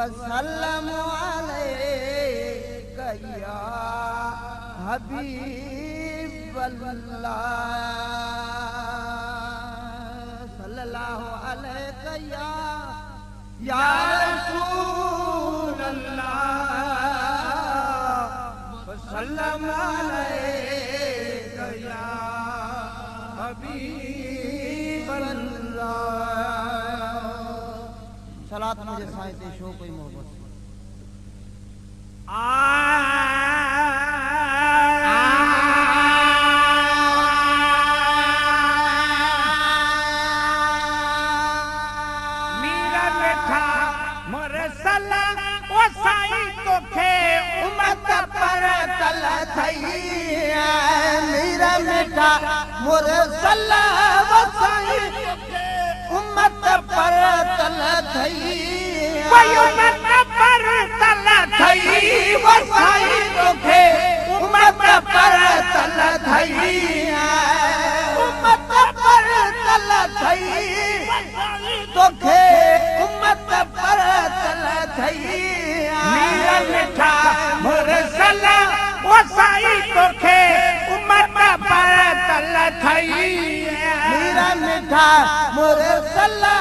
वसल्लम अलैका या हबीब अल्लाह सल्लल्लाहु अलैका या रसूल अल्लाह वसल्लम अलैका या हबीब अल्लाह। सलात मुझे साहित्य शो कोई मोहब्बत मीरा बैठा मोरे सला ओ साईं तोखे उम्मत पर तल थई मीरा मिठा मोरे सला वसाई उम्मत पर तल थई कोई उम्मत पर तल थई वसाई तोखे उम्मत पर तल थई उम्मत पर तल थई तोखे उम्मत पर तल थई मीरा मिठा मोरे सला ओ साईं तोखे उम्मत पर तल थई मीरा मिठा मोरे सला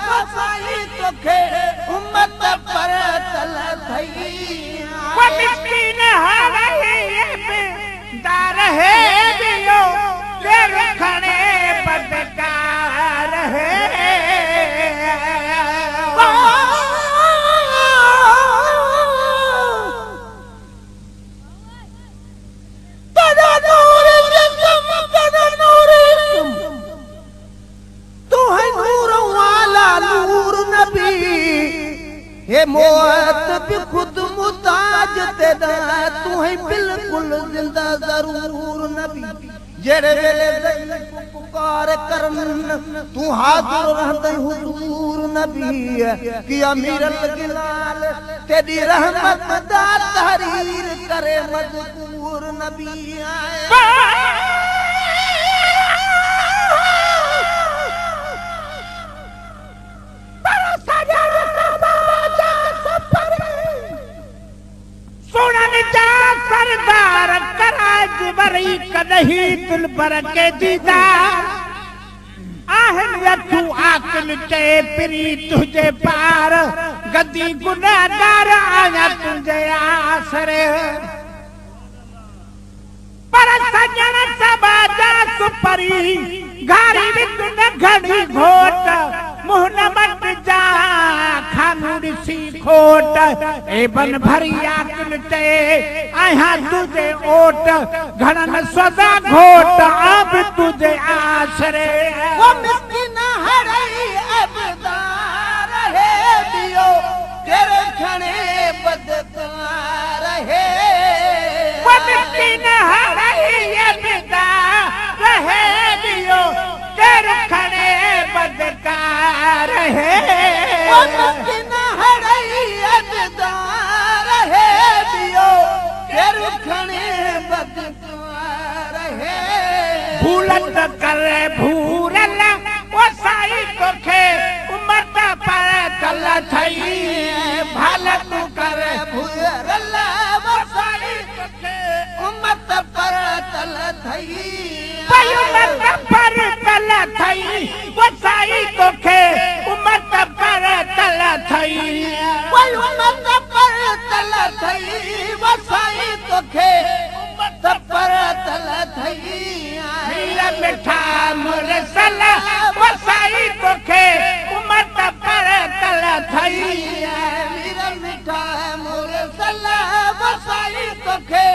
वसाई तोखे उम्मत पर तल थई वो मिस्कीन हरे दार है दियो तेरे खणे बदकार है हे मौत भी खुद मुताज तेरा तू है बिल्कुल जिंदा जरूर नबी जेड़े वेले दिल पुकार करन तू हाजिर रहते हुजूर नबी कि अमीरुल गिलाल तेरी रहमत दा तहरीर करे मजबूर नबी आए सरदार कराज बरी कदही दिल पर के दीदार आहन यथू आकल चे पिरी तुझे पार गदी गुनाहगार आया तुझे आसरे पर सजन सबाजा सुपरी घारी विच न घड़ी घोट मुंह न मट जा खानूर सी खोट ए बन भरी आकल ते आया तुझे ओट घणन सदा घोट अब तुझे आसरे वो मिस्किन हरई अबदार है दियो तेरे खणे बदकार है वो मिस्किन हरई अबदार है दियो तेरे खणे बदकार है वो मिस्किन हरई अबदार है दियो तेरे खणे बदकार है भूलत करे भूरल ओ साई तोखे उम्मत पर तल थई भालत करे भूरल वो साई तोखे उम्मत पर तल थई उम्मत पर तल थई ओ साई तोखे उम्मत पर तल थई उम्मत पर तल थई वो साई तोखे उम्मत पर तल थई मीरा मिठा मोरे सला ओ साई तोखे उम्मत पर तल थई मीरा मिठा मोरे सला वो साई तोखे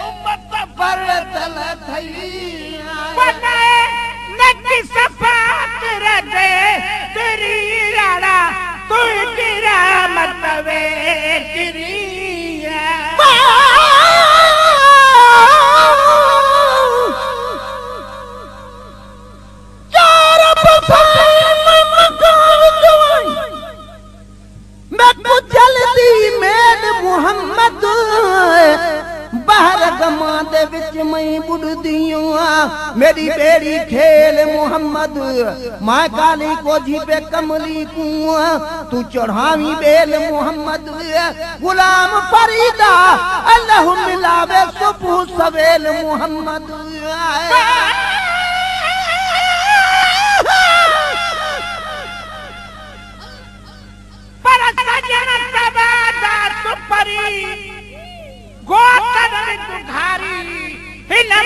उम्मत पर तल थई बनाए नकी सफात रदे तेरी राड़ा तू गिरा मतवे गिरिया मैं कुछ जल्दी मेद मोहम्मद बाहर गमा दे विच मई बुढ़दियों मेरी बेड़ी खेल मोहम्मद माँ काली को जी पे कमली कुआ तू चढ़ावी बेल मोहम्मद गुलाम फरीदा अल्लाह मिलावे सुबह सवेल मोहम्मद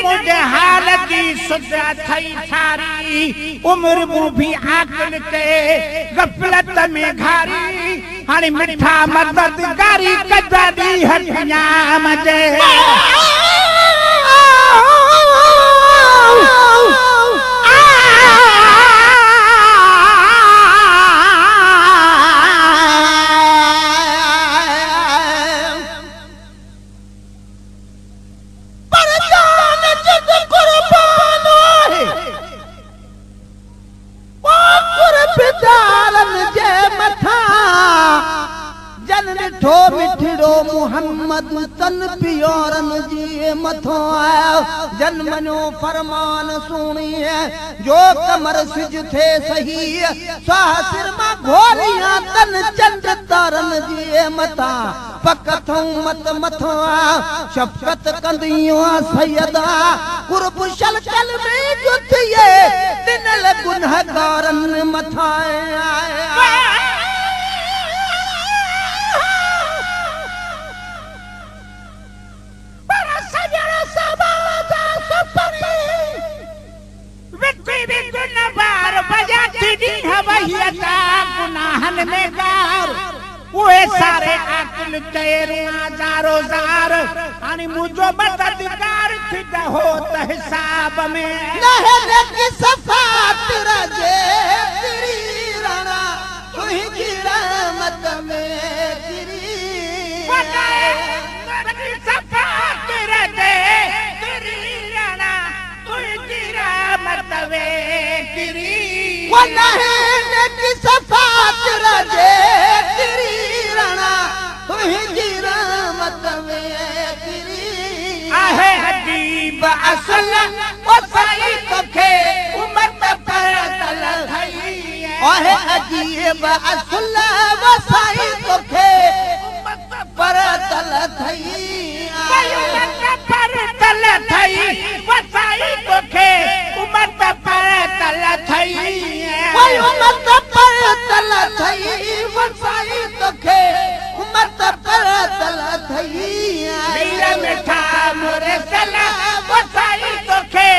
मुझे हालत सुधा थई सारी उम्र मु भी आकल के गफलत में घारी हाणे मिठा मददगारी कदादी हटिया मजे ठो मिठड़ो मोहम्मद तन पियोरन जी मथो आयो जन्मनो फरमान सुनी जो कमर सिज थे सही सासिर मा घोरिया तन चंद तारन जी मथा पकथों मत मथो शफकत कंदियो सैयदा कुर्ब शलकल में जुतिए दिनल गुनहगारन मथा सारे आकुल हजारो जार हाणे मुझो मददगार थी हो त हिसाब में लहर की सफात रजे तेरी राणा तुझी रहमत में तेरी सफात रजे तेरी राणा तुझी रहमत में तेरी लहर की सफात रजे तेरी आहे हबीब असल वसाई तोखे उम्मत पर तल थई आहे अजीब असल वसाई तोखे उम्मत पर तल थई उम्मत पर तल थई वसाई तोखे उम्मत पर तल थई उम्मत पर तल थई वसाई तोखे उम्मत पर तल थई मेरा मिठा मोरे सला वसाई तोखे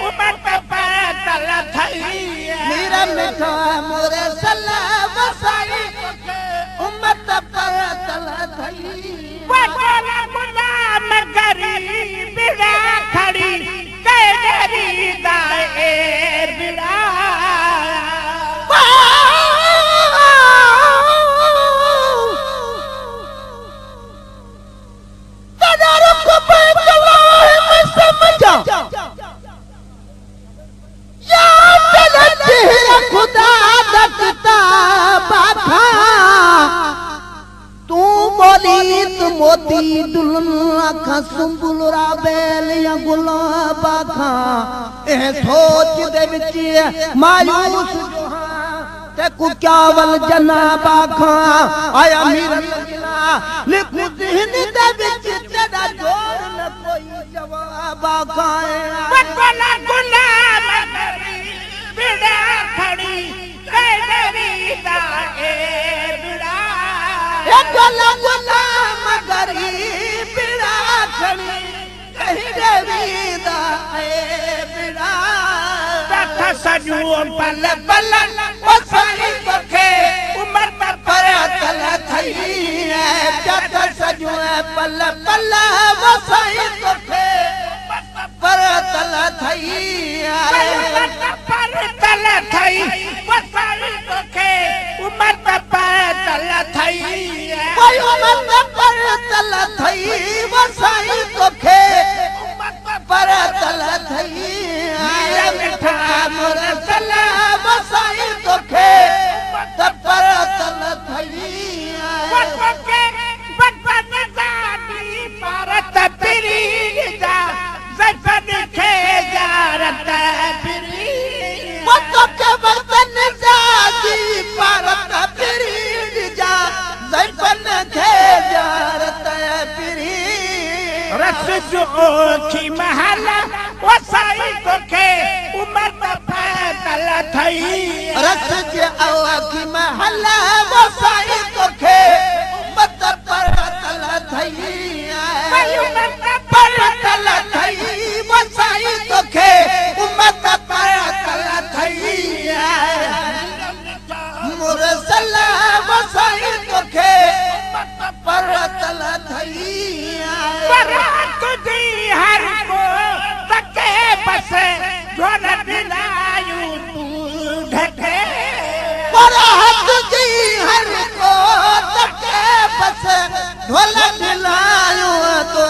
उम्मत पर तल थई मेरा मिठा मोरे सला वसाई तोखे उम्मत पर तल थई वडला गुलाम गरीब बिड़ा खड़ी कैदरी दाए बिड़ा खुदा दकता बाखा तू बोली तू मोती दुल्हन आखा सुंबुलरा बैल या गुलाबा खा ए सोच दे विच मायूस ते को क्यावल जनाबा खा आया मीर लिखू दिहन दे विच तेरा जोर न कोई जवाबा खा वडला गुलाम बिड़ा खड़ी कैदरी दाए बिड़ा वडला गुलाम गरीब बिड़ा खड़ी कैदरी दाए बिड़ा तख सजू पल पल वसाई तोखे उम्मत पर तल थई तख सजू पल पल वसाई तोखे पर तल थई पर तल थई वसाई तोखे उम्मत पर तल थई उम्मत पर तल थई वसाई तोखे पर तल थई मेरा मिठा मोरे सला वसाई तोखे पर तल थई बचपन दादी भारत तेरी जा ओखी महल वसाई तोखे उमत पैदल थई रस जे ओखी महल वसाई तोखे उमत पैदल थई उमत पैदल थई वसाई तोखे उमत पैदल थई मुरसल वसाई तोखे पैदल थई तुझी हर को तके बस ढोल दिलायूं तू ढके तुझी हर को तके बस ढोल दिलायूं तू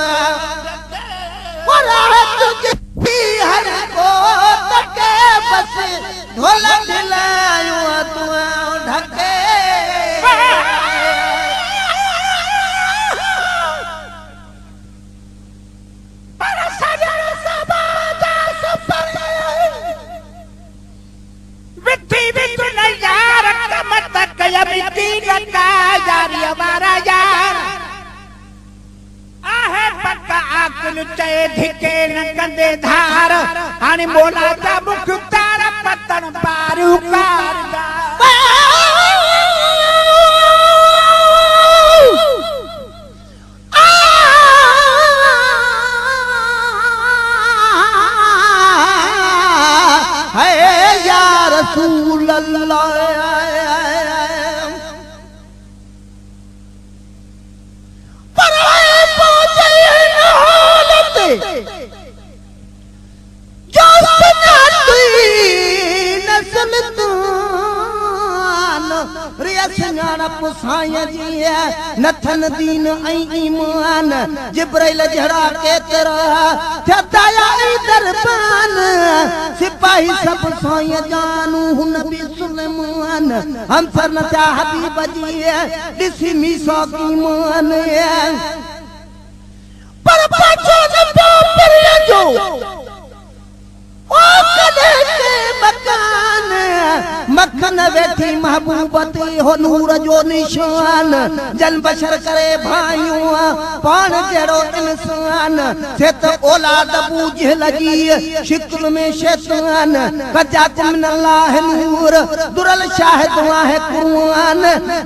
तुझी हर को तके बस ढोल दिलायूं तू ढके धिके न कंदे धार हाणे मोला जा मुख तार पतन पारू है या रसूल अल्लाह जो सुनाती नसलतान रिया सुञाणप साईं जी नथन दीन ऐं ईमान जिब्राइल जहिड़ा केतिरा थिया दया ऐं दरबान सिपाही सभु साईं जानू हुन बि सुलेमान हमसर न थिया हबीब जी ॾिसी मीसाक ईमान पर पाछो न पियो पिरियो ओ कदे के मकान मखन वेठी महबूबती हो नूर जो निशान जन बशर करे भाइयों पान जड़ो इंसान से तो औलाद बूझ लगी शिकल में शैतान कजा मिन अल्लाह नूर दुरल शाहिद है कुरान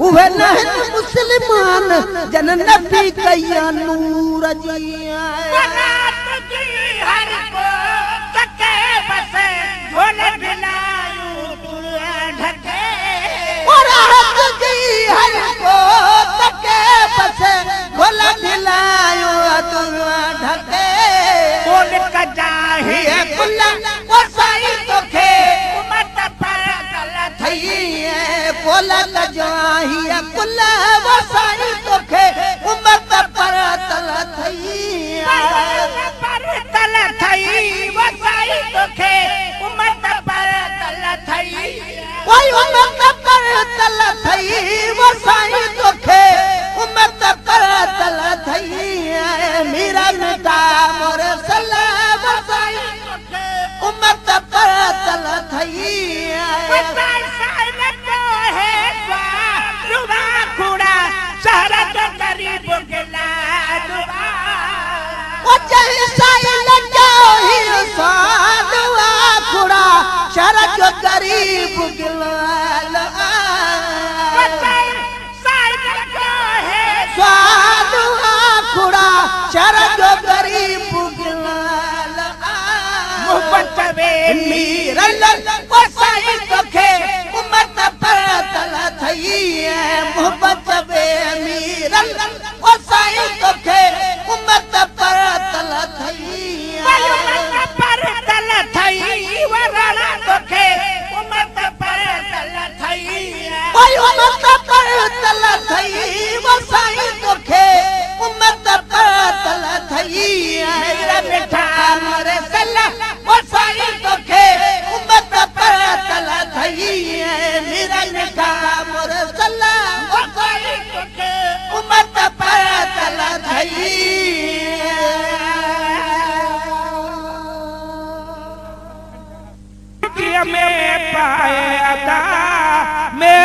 उहे नहीं मुसलमान जन नबी कया नूर जी हर को तके बस ढोल दिलायूं तू ढके तुझी हर को तके बस ढोल दिलायूं तू ढके बोल कजाही कुल वसाई तोखे उमत पैदल थई बोल कजाही कुल वसाई तोखे उमत पैदल थई पैदल थई वसाई तोखे उमत पैदल थई कोई उमत पैदल थई वसाई तोखे उमत पैदल थई मीरा मिटा मोर सलाम वसाई तोखे उमत पैदल थई वसाई साईं तो है दुआ खुड़ा शहर जो गरीब गिला दुआ ओ जय साईं लॻो ही साधुआ खुड़ा शहर जो गरीब गिलाल साधुआ खुड़ा शहर जो गरीब गिलाल मोहब्बत में मीरल वसाई तोखे उमत पैदल थई मोहब्बत में मीरल वसाई तोखे उमत पैदल थई उमत पैदल थई वरला तोखे उमत पैदल थई उमत पैदल थई वसाई तोखे उमत पैदल थई मिठा मोरे सला वसाई तोखे उमत पैदल थई मेरा मिठा मोरे सला वसाई तोखे उमत पैदल थई में पाए अदा में